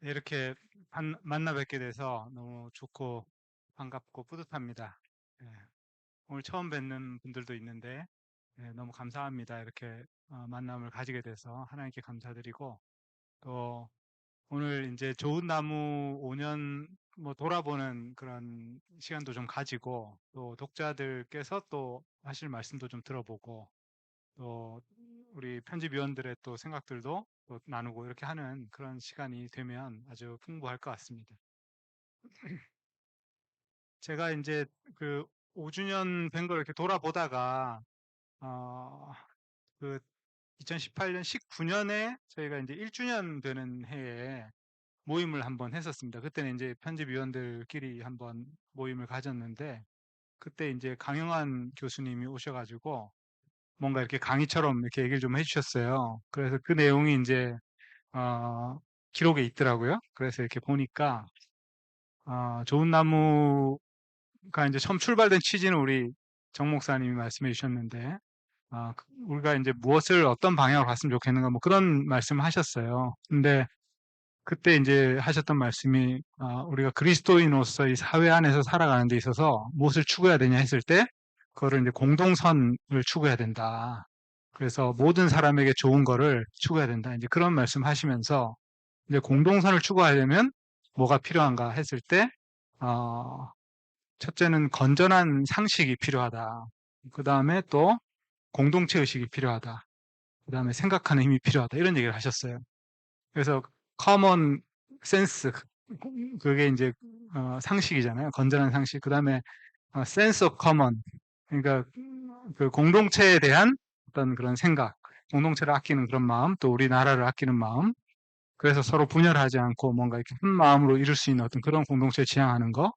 이렇게 만나 뵙게 돼서 너무 좋고 반갑고 뿌듯합니다. 예, 오늘 처음 뵙는 분들도 있는데 너무 감사합니다. 이렇게 만남을 가지게 돼서 하나님께 감사드리고 또 오늘 이제 좋은 나무 5년 뭐 돌아보는 그런 시간도 좀 가지고 또 독자들께서 또 하실 말씀도 좀 들어보고 또 우리 편집위원들의 또 생각들도 또 나누고 이렇게 하는 그런 시간이 되면 아주 풍부할 것 같습니다. 제가 이제 그 5주년 된 걸 이렇게 돌아보다가 어, 그 2018년 19년에 저희가 이제 1주년 되는 해에 모임을 한번 했었습니다. 그때는 이제 편집위원들끼리 한번 모임을 가졌는데 그때 이제 강영환 교수님이 오셔가지고 뭔가 이렇게 강의처럼 이렇게 얘기를 좀 해주셨어요. 그래서 그 내용이 이제 어, 기록에 있더라고요. 그래서 이렇게 보니까 좋은 나무가 이제 처음 출발된 취지는 우리 정 목사님이 말씀해 주셨는데 우리가 이제 무엇을 어떤 방향으로 갔으면 좋겠는가 뭐 그런 말씀을 하셨어요. 근데 그때 이제 하셨던 말씀이 우리가 그리스도인으로서 이 사회 안에서 살아가는 데 있어서 무엇을 추구해야 되냐 했을 때 그거를 이제 공동선을 추구해야 된다. 그래서 모든 사람에게 좋은 거를 추구해야 된다. 이제 그런 말씀 하시면서 이제 공동선을 추구하려면 뭐가 필요한가 했을 때 어, 첫째는 건전한 상식이 필요하다. 그 다음에 또 공동체 의식이 필요하다. 그 다음에 생각하는 힘이 필요하다. 이런 얘기를 하셨어요. 그래서 커먼 센스 그게 이제 상식이잖아요. 건전한 상식. 그 다음에 센스 오브 커먼 그러니까 그 공동체에 대한 어떤 그런 생각, 공동체를 아끼는 그런 마음, 또 우리나라를 아끼는 마음. 그래서 서로 분열하지 않고 뭔가 이렇게 한 마음으로 이룰 수 있는 어떤 그런 공동체를 지향하는 거.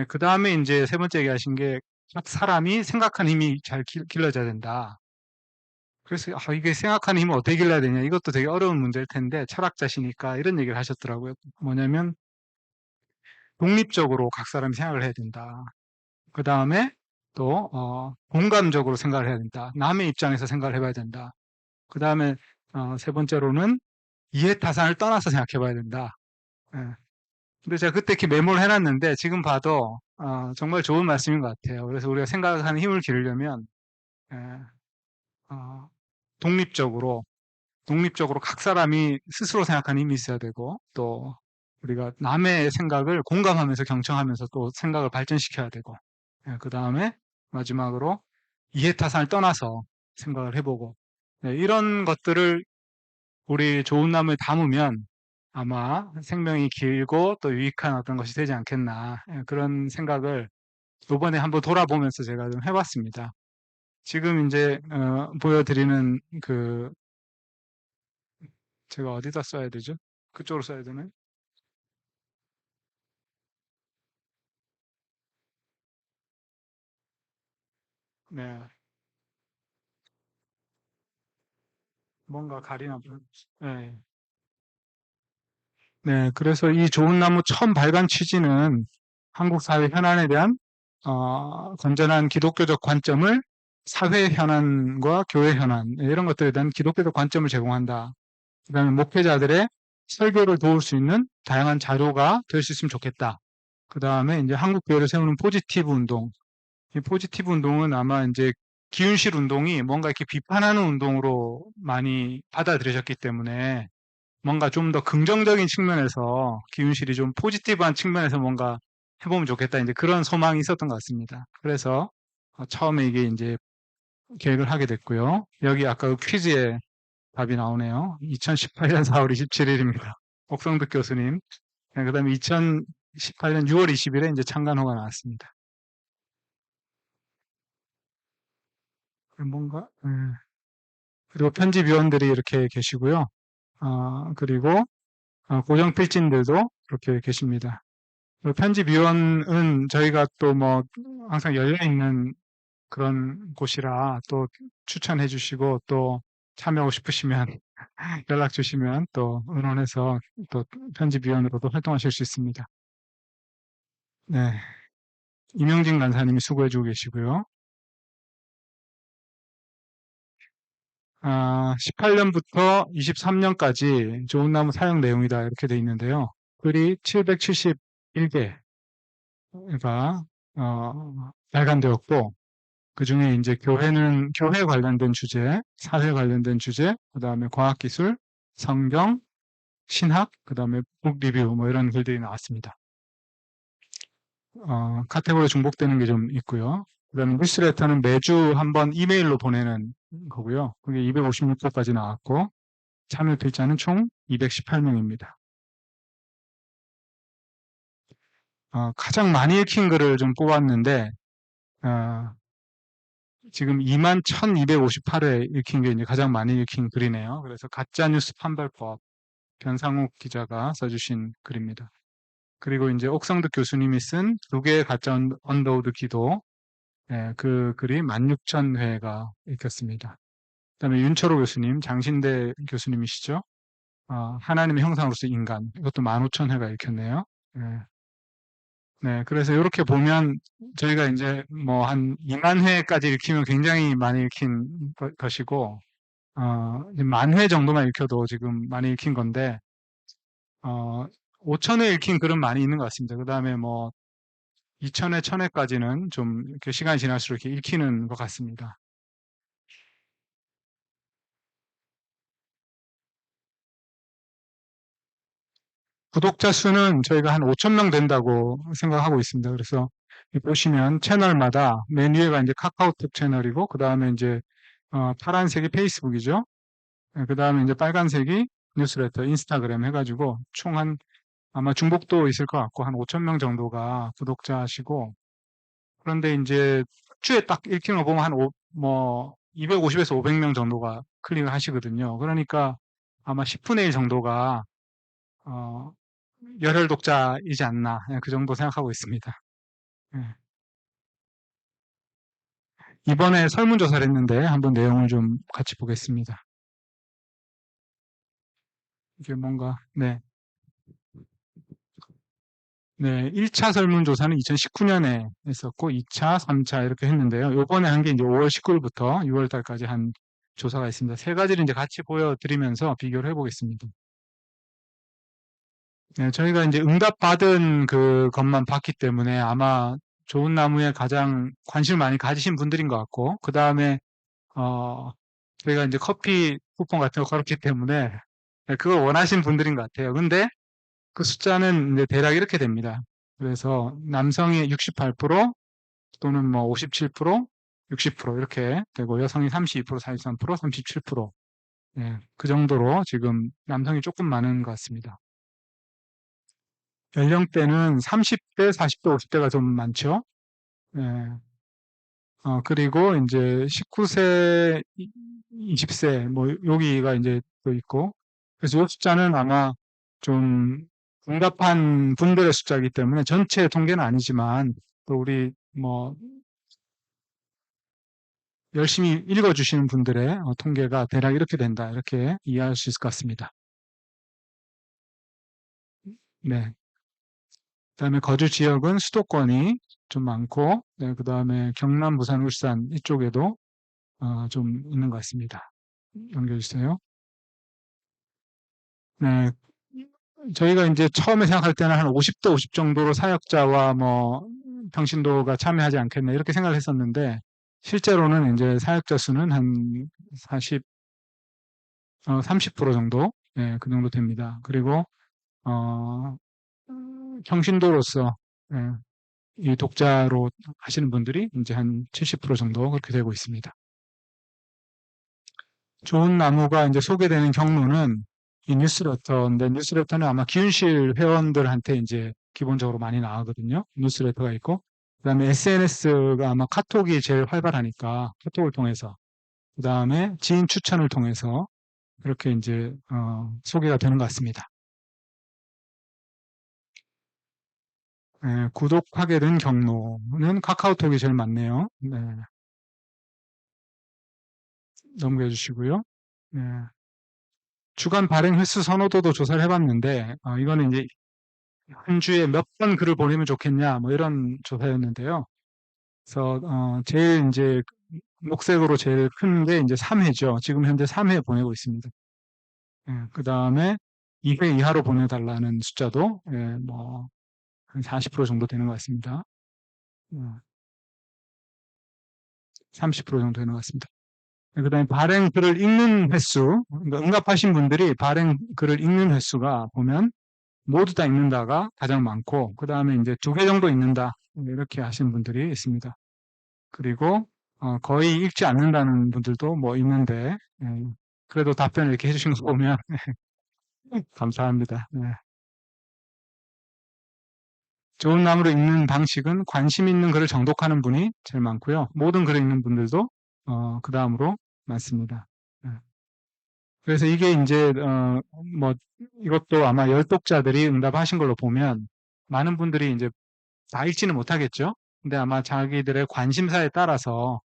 그 다음에 이제 세 번째 얘기하신 게 각 사람이 생각하는 힘이 잘 길러져야 된다. 그래서 이게 생각하는 힘을 어떻게 길러야 되냐 이것도 되게 어려운 문제일 텐데 철학자시니까 이런 얘기를 하셨더라고요. 뭐냐면 독립적으로 각 사람이 생각을 해야 된다. 그 다음에 또 공감적으로 생각을 해야 된다. 남의 입장에서 생각을 해봐야 된다. 그 다음에 세 번째로는 이해타산을 떠나서 생각해 봐야 된다. 예. 근데 제가 그때 이렇게 메모를 해놨는데 지금 봐도 정말 좋은 말씀인 것 같아요. 그래서 우리가 생각하는 힘을 기르려면 예, 어, 독립적으로 독립적으로 각 사람이 스스로 생각하는 힘이 있어야 되고 또 우리가 남의 생각을 공감하면서 경청하면서 또 생각을 발전시켜야 되고 그 다음에 마지막으로 이해타산을 떠나서 생각을 해보고 이런 것들을 우리 좋은 나무에 담으면 아마 생명이 길고 또 유익한 어떤 것이 되지 않겠나 그런 생각을 이번에 한번 돌아보면서 제가 좀 해봤습니다. 지금 이제 보여드리는 그 제가 어디다 써야 되죠? 그쪽으로 써야 되나요? 네, 뭔가 가리나 보네. 네. 네, 그래서 이 좋은 나무 처음 발간 취지는 한국 사회 현안에 대한 건전한 기독교적 관점을 사회 현안과 교회 현안 이런 것들에 대한 기독교적 관점을 제공한다. 그다음에 목회자들의 설교를 도울 수 있는 다양한 자료가 될 수 있으면 좋겠다. 그다음에 이제 한국 교회를 세우는 포지티브 운동. 이 포지티브 운동은 아마 이제 기윤실 운동이 뭔가 이렇게 비판하는 운동으로 많이 받아들여졌기 때문에 뭔가 좀 더 긍정적인 측면에서 기윤실이 좀 포지티브한 측면에서 뭔가 해보면 좋겠다. 이제 그런 소망이 있었던 것 같습니다. 그래서 처음에 이게 이제 계획을 하게 됐고요. 여기 아까 그 퀴즈에 답이 나오네요. 2018년 4월 27일입니다. 옥성득 교수님. 그다음에 2018년 6월 20일에 이제 창간호가 나왔습니다. 뭔가 그리고 편집위원들이 이렇게 계시고요. 그리고 고정 필진들도 이렇게 계십니다. 편집위원은 저희가 또 뭐 항상 열려있는 그런 곳이라 또 추천해 주시고 또 참여하고 싶으시면 연락 주시면 또 의논해서 또 편집위원으로도 활동하실 수 있습니다. 네. 임영진 간사님이 수고해 주고 계시고요. 18년부터 23년까지 좋은 나무 사용 내용이다 이렇게 돼 있는데요. 글이 771개가 발간되었고 그 중에 이제 교회 관련된 주제, 사회 관련된 주제, 그 다음에 과학기술, 성경, 신학, 그 다음에 북 리뷰 뭐 이런 글들이 나왔습니다. 카테고리 중복되는 게 좀 있고요. 그 다음에 뉴스레터는 매주 한번 이메일로 보내는 거고요. 그게 256호까지 나왔고 참여 필자는 총 218명입니다. 가장 많이 읽힌 글을 좀 뽑았는데 지금 21,258회 읽힌 게 이제 가장 많이 읽힌 글이네요. 그래서 가짜뉴스 판별법 변상욱 기자가 써주신 글입니다. 그리고 이제 옥성득 교수님이 쓴 두 개의 가짜 언더우드 기도, 그 글이 16,000회가 읽혔습니다. 그다음에 윤철호 교수님, 장신대 교수님이시죠? 하나님의 형상으로서 인간, 이것도 15,000회가 읽혔네요. 네, 네, 그래서 이렇게 보면 저희가 이제 뭐 한 2만 회까지 읽히면 굉장히 많이 읽힌 것이고, 이제 10,000회 정도만 읽혀도 지금 많이 읽힌 건데, 5,000회 읽힌 글은 많이 있는 것 같습니다. 그 다음에 뭐 2,000회, 1,000회까지는 좀 이렇게 시간이 지날수록 이렇게 읽히는 것 같습니다. 구독자 수는 저희가 한 5,000명 된다고 생각하고 있습니다. 그래서 보시면 채널마다 맨 위에가 이제 카카오톡 채널이고, 그 다음에 이제 파란색이 페이스북이죠. 그 다음에 이제 빨간색이 뉴스레터, 인스타그램 해가지고 총 아마 중복도 있을 것 같고 한 5,000명 정도가 구독자시고, 그런데 이제 주에 딱 읽히는 거 보면 뭐 250에서 500명 정도가 클릭을 하시거든요. 그러니까 아마 10분의 1 정도가 어, 열혈 독자이지 않나, 그 정도 생각하고 있습니다. 예. 이번에 설문조사를 했는데 한번 내용을 좀 같이 보겠습니다. 이게 뭔가, 네. 네, 1차 설문조사는 2019년에 했었고, 2차, 3차 이렇게 했는데요. 요번에 한 게 이제 5월 19일부터 6월 달까지 한 조사가 있습니다. 세 가지를 이제 같이 보여드리면서 비교를 해보겠습니다. 네, 저희가 이제 응답 받은 그 것만 봤기 때문에 아마 좋은 나무에 가장 관심을 많이 가지신 분들인 것 같고, 그 다음에, 저희가 이제 커피 쿠폰 같은 거 걸었기 때문에 네, 그걸 원하신 분들인 것 같아요. 근데 그 숫자는 이제 대략 이렇게 됩니다. 그래서 남성이 68% 또는 뭐 57%, 60% 이렇게 되고 여성이 32%, 43%, 37%. 예, 그 정도로 지금 남성이 조금 많은 것 같습니다. 연령대는 30대, 40대, 50대가 좀 많죠. 예, 그리고 이제 19세, 20세, 뭐, 여기가 이제 또 있고, 그래서 이 숫자는 아마 좀 응답한 분들의 숫자이기 때문에 전체 통계는 아니지만, 또 우리 뭐, 열심히 읽어주시는 분들의 통계가 대략 이렇게 된다. 이렇게 이해할 수 있을 것 같습니다. 네. 그다음에 거주 지역은 수도권이 좀 많고, 네, 그다음에 경남, 부산, 울산 이쪽에도 좀 있는 것 같습니다. 넘겨주세요. 네, 저희가 이제 처음에 생각할 때는 한 50대 50 정도로 사역자와 뭐 평신도가 참여하지 않겠나 이렇게 생각을 했었는데 실제로는 이제 사역자 수는 한 30% 정도, 네, 그 정도 됩니다. 그리고 어, 평신도로서 예, 이 독자로 하시는 분들이 이제 한 70% 정도 그렇게 되고 있습니다. 좋은 나무가 이제 소개되는 경로는 이 뉴스레터인데 뉴스레터는 아마 기윤실 회원들한테 이제 기본적으로 많이 나가거든요. 뉴스레터가 있고 그다음에 SNS가 아마 카톡이 제일 활발하니까 카톡을 통해서 그다음에 지인 추천을 통해서 이렇게 이제 소개가 되는 것 같습니다. 예, 구독하게 된 경로는 카카오톡이 제일 많네요. 네, 넘겨주시고요. 네. 주간 발행 횟수 선호도도 조사를 해봤는데, 이거는 이제 한 주에 몇 번 글을 보내면 좋겠냐, 뭐 이런 조사였는데요. 그래서, 제일 이제 녹색으로 제일 큰 게 이제 3회죠. 지금 현재 3회 보내고 있습니다. 예, 그 다음에 2회 이하로 보내달라는 숫자도, 예, 뭐, 한 40% 정도 되는 것 같습니다. 30% 정도 되는 것 같습니다. 그 다음에 발행 글을 읽는 횟수, 그러니까 응답하신 분들이 발행 글을 읽는 횟수가 보면 모두 다 읽는다가 가장 많고, 그 다음에 이제 2개 정도 읽는다. 이렇게 하시는 분들이 있습니다. 그리고, 거의 읽지 않는다는 분들도 뭐 있는데, 예, 그래도 답변을 이렇게 해주신 거 보면 감사합니다. 네. 좋은 나무로 읽는 방식은 관심 있는 글을 정독하는 분이 제일 많고요. 모든 글을 읽는 분들도, 그 다음으로 많습니다. 네. 그래서 이게 이제, 뭐, 이것도 아마 열독자들이 응답하신 걸로 보면 많은 분들이 이제 다 읽지는 못하겠죠. 근데 아마 자기들의 관심사에 따라서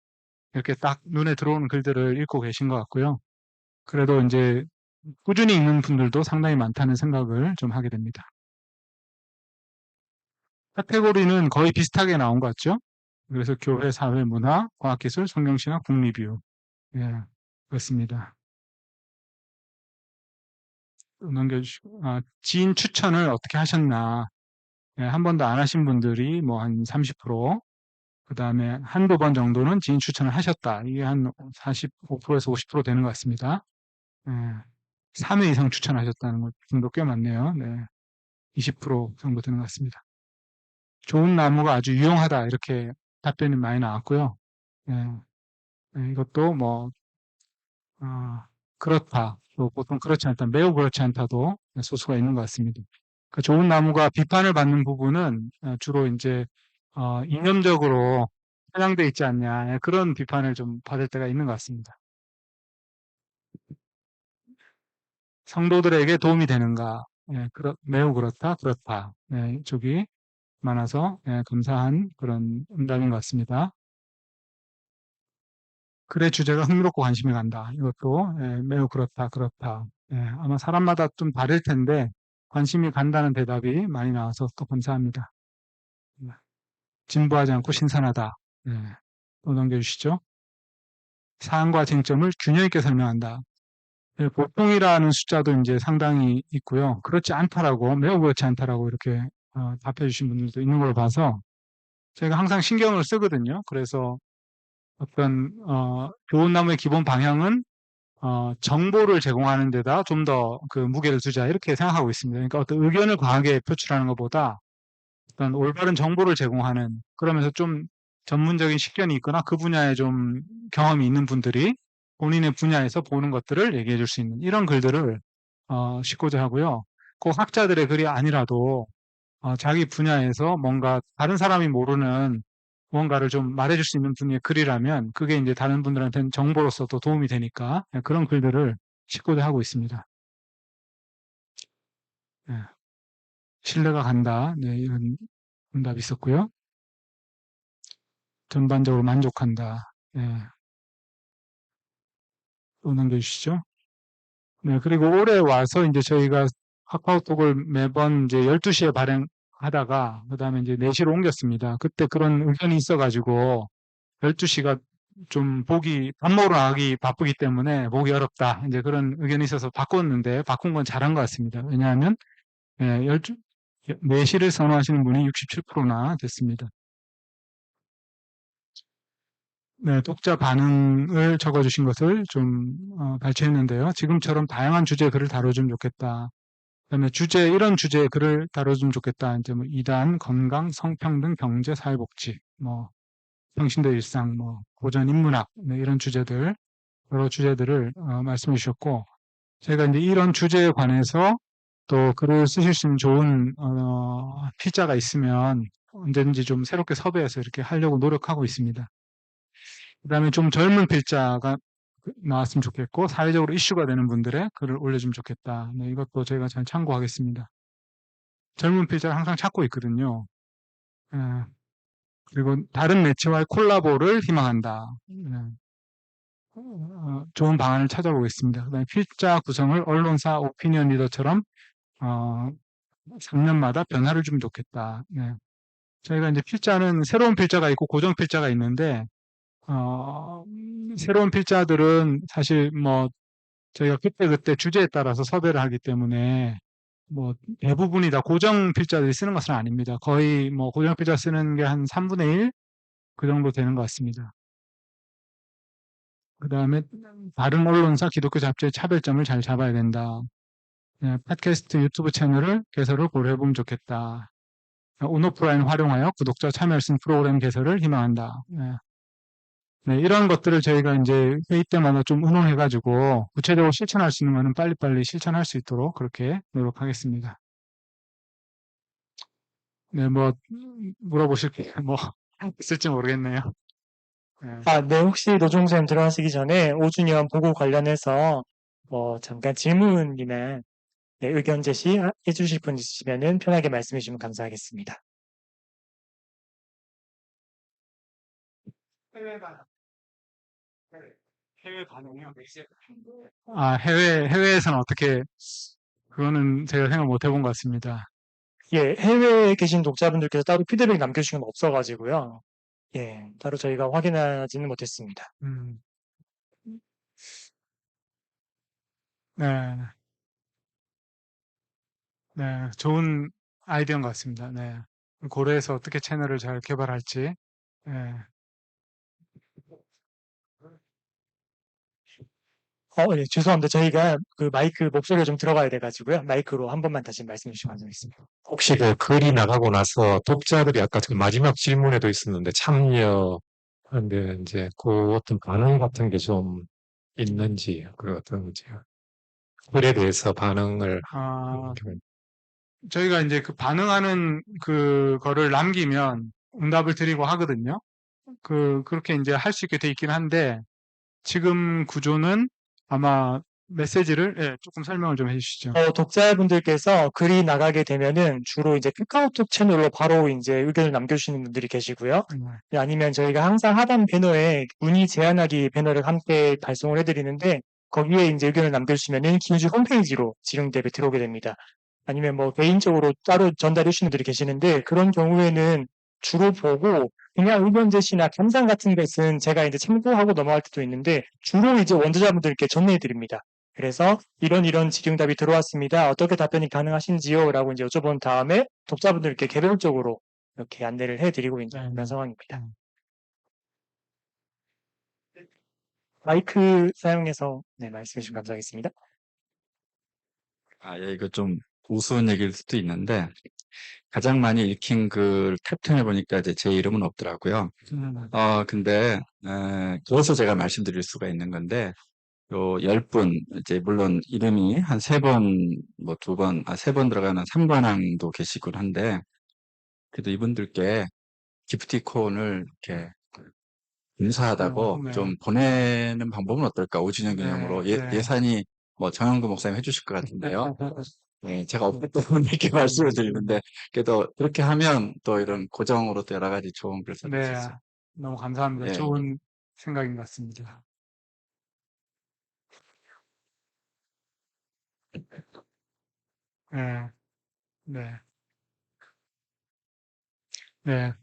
이렇게 딱 눈에 들어오는 글들을 읽고 계신 것 같고요. 그래도 이제 꾸준히 읽는 분들도 상당히 많다는 생각을 좀 하게 됩니다. 카테고리는 거의 비슷하게 나온 것 같죠? 그래서 교회, 사회, 문화, 과학기술, 성경신학, 국리뷰. 예, 그렇습니다. 넘겨주시고, 지인 추천을 어떻게 하셨나. 예, 한 번도 안 하신 분들이 뭐 한 30%, 그 다음에 한두 번 정도는 지인 추천을 하셨다. 이게 한 45%에서 50% 되는 것 같습니다. 예, 3회 이상 추천하셨다는 것 정도 꽤 많네요. 네, 20% 정도 되는 것 같습니다. 좋은 나무가 아주 유용하다. 이렇게 답변이 많이 나왔고요. 예, 이것도 뭐, 어, 그렇다. 또 보통 그렇지 않다. 매우 그렇지 않다도 소수가 있는 것 같습니다. 그 좋은 나무가 비판을 받는 부분은 주로 이제, 이념적으로 편향돼 있지 않냐. 예, 그런 비판을 좀 받을 때가 있는 것 같습니다. 성도들에게 도움이 되는가? 예, 매우 그렇다, 그렇다. 예, 쪽이 많아서 예, 감사한 그런 응답인 것 같습니다. 글의 주제가 흥미롭고 관심이 간다. 이것도 예, 매우 그렇다, 그렇다. 예, 아마 사람마다 좀 다를 텐데 관심이 간다는 대답이 많이 나와서 또 감사합니다. 예, 진부하지 않고 신선하다. 예, 또 넘겨주시죠. 사안과 쟁점을 균형 있게 설명한다. 예, 보통이라는 숫자도 이제 상당히 있고요. 그렇지 않다라고, 매우 그렇지 않다라고 이렇게 답해 주신 분들도 있는 걸 봐서 제가 항상 신경을 쓰거든요. 그래서 어떤, 좋은 나무의 기본 방향은 정보를 제공하는 데다 좀 더 그 무게를 두자 이렇게 생각하고 있습니다. 그러니까 어떤 의견을 강하게 표출하는 것보다 어떤 올바른 정보를 제공하는 그러면서 좀 전문적인 식견이 있거나 그 분야에 좀 경험이 있는 분들이 본인의 분야에서 보는 것들을 얘기해 줄 수 있는 이런 글들을 싣고자 하고요. 꼭 학자들의 글이 아니라도 자기 분야에서 뭔가 다른 사람이 모르는 무언가를 좀 말해줄 수 있는 분의 글이라면 그게 이제 다른 분들한테는 정보로서도 도움이 되니까 그런 글들을 싣고자 하고 있습니다. 예, 신뢰가 간다. 네, 이런 응답이 있었고요. 전반적으로 만족한다. 예, 또 넘겨주시죠. 네, 그리고 올해 와서 이제 저희가 카카오톡을 매번 이제 12시에 발행하다가 그다음에 이제 4시로 옮겼습니다. 그때 그런 의견이 있어가지고 12시가 좀 밥 먹으러 나가기 바쁘기 때문에 보기 어렵다. 이제 그런 의견이 있어서 바꿨는데 바꾼 건 잘한 것 같습니다. 왜냐하면 4시를 선호하시는 분이 67%나 됐습니다. 네, 독자 반응을 적어주신 것을 좀 발췌했는데요. 지금처럼 다양한 주제의 글을 다뤄주면 좋겠다. 그다음에 이런 주제의 글을 다뤄주면 좋겠다. 이제 뭐 이단, 건강, 성평등, 경제, 사회복지, 뭐 평신도 일상, 뭐 고전 인문학 네, 이런 주제들 여러 주제들을 말씀해 주셨고 제가 이제 이런 주제에 관해서 또 글을 쓰실 수 있는 좋은 필자가 있으면 언제든지 좀 새롭게 섭외해서 이렇게 하려고 노력하고 있습니다. 그다음에 좀 젊은 필자가 나왔으면 좋겠고 사회적으로 이슈가 되는 분들의 글을 올려주면 좋겠다. 네, 이것도 제가 잘 참고하겠습니다. 젊은 필자를 항상 찾고 있거든요. 예, 그리고 다른 매체와의 콜라보를 희망한다. 예, 좋은 방안을 찾아보겠습니다. 그다음에 필자 구성을 언론사 오피니언 리더처럼 3년마다 변화를 주면 좋겠다. 네. 저희가 이제 필자는 새로운 필자가 있고 고정 필자가 있는데 새로운 필자들은 사실 뭐 저희가 그때그때 주제에 따라서 섭외를 하기 때문에 뭐 대부분이 다 고정 필자들이 쓰는 것은 아닙니다. 거의 뭐 고정 필자 쓰는 게 한 3분의 1? 그 정도 되는 것 같습니다. 그 다음에 다른 언론사 기독교 잡지의 차별점을 잘 잡아야 된다. 네, 팟캐스트 유튜브 채널을 개설을 고려해보면 좋겠다. 온오프라인 활용하여 구독자 참여할 수 있는 프로그램 개설을 희망한다. 네. 네, 이런 것들을 저희가 이제 회의 때마다 좀 의논해가지고 구체적으로 실천할 수 있는 거는 빨리빨리 실천할 수 있도록 그렇게 노력하겠습니다. 네, 뭐 물어보실 게 뭐 있을지 모르겠네요. 네. 네, 혹시 노종 선생님 들어가시기 전에 5주년 보고 관련해서 잠깐 질문이나 네, 의견 제시 해주실 분 있으시면은 편하게 말씀해 주시면 감사하겠습니다. 해외 반응이요? 해외에서는 어떻게, 그거는 제가 생각 못 해본 것 같습니다. 예, 해외에 계신 독자분들께서 따로 피드백 남겨주신 건 없어가지고요. 예, 따로 저희가 확인하지는 못했습니다. 음, 네, 네, 좋은 아이디어인 것 같습니다. 네. 고려해서 어떻게 채널을 잘 개발할지. 네. 예, 죄송합니다. 저희가 그 마이크 목소리가 좀 들어가야 돼가지고요. 마이크로 한 번만 다시 말씀해 주시면 감사하겠습니다. 혹시 그 글이 나가고 나서 독자들이 아까 그 마지막 질문에도 있었는데 참여하는데 이제 그 어떤 반응 같은 게 좀 있는지 그 어떤 이제 글에 대해서 반응을 아, 이렇게 저희가 이제 그 반응하는 그거를 남기면 응답을 드리고 하거든요. 그렇게 이제 할 수 있게 돼 있긴 한데, 지금 구조는 아마 메시지를, 예, 조금 설명을 좀 해주시죠. 독자분들께서 글이 나가게 되면은 주로 이제 카카오톡 채널로 바로 이제 의견을 남겨주시는 분들이 계시고요. 아니면 저희가 항상 하단 배너에 문의 제안하기 배너를 함께 발송을 해드리는데 거기에 이제 의견을 남겨주시면은 기우즈 홈페이지로 지령대에 들어오게 됩니다. 아니면 뭐 개인적으로 따로 전달해 주시는 분들이 계시는데 그런 경우에는 주로 보고 그냥 의견 제시나 감상 같은 것은 제가 이제 참고하고 넘어갈 때도 있는데 주로 이제 원저자분들께 전해해 드립니다. 그래서 이런 질의응답이 들어왔습니다. 어떻게 답변이 가능하신지요? 라고 이제 여쭤본 다음에 독자분들께 개별적으로 이렇게 안내를 해드리고 있는 그런 상황입니다. 마이크 사용해서 네, 말씀해 주시면 감사하겠습니다. 예, 이거 좀 우스운 얘기일 수도 있는데, 가장 많이 읽힌 글 캡틴해 보니까 이제 제 이름은 없더라고요. 근데, 그래서 제가 말씀드릴 수가 있는 건데, 요 10분, 이제 물론 이름이 한 3번, 뭐 2번, 3번 들어가는 3관왕도 계시곤 한데, 그래도 이분들께 기프티콘을 이렇게 인사하다고 네. 좀 보내는 방법은 어떨까? 5주년 기념으로. 네, 네. 예산이 뭐 정영도 목사님 해주실 것 같은데요. 네, 제가 없기 때문에 이렇게 말씀을 드리는데, 그래도 그렇게 하면 또 이런 고정으로 또 여러 가지 좋은 글 써줄 수 네, 있어요. 너무 감사합니다. 예, 좋은 생각인 것 같습니다. 네, 네, 네,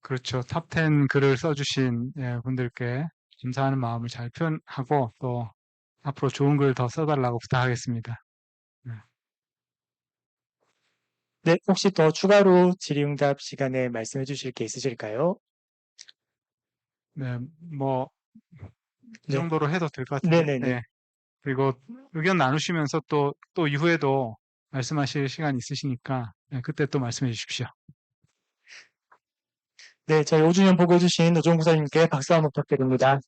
그렇죠. 탑10 글을 써주신 분들께 감사하는 마음을 잘 표현하고 또 앞으로 좋은 글 더 써달라고 부탁하겠습니다. 네, 네, 혹시 더 추가로 질의응답 시간에 말씀해 주실 게 있으실까요? 네, 뭐, 이 네, 정도로 해도 될 것 같은데. 네네네. 네. 그리고 의견 나누시면서 또 이후에도 말씀하실 시간 있으시니까 네, 그때 또 말씀해 주십시오. 네, 저희 5주년 보고해주신 노종 부사님께 박수 한번 부탁드립니다.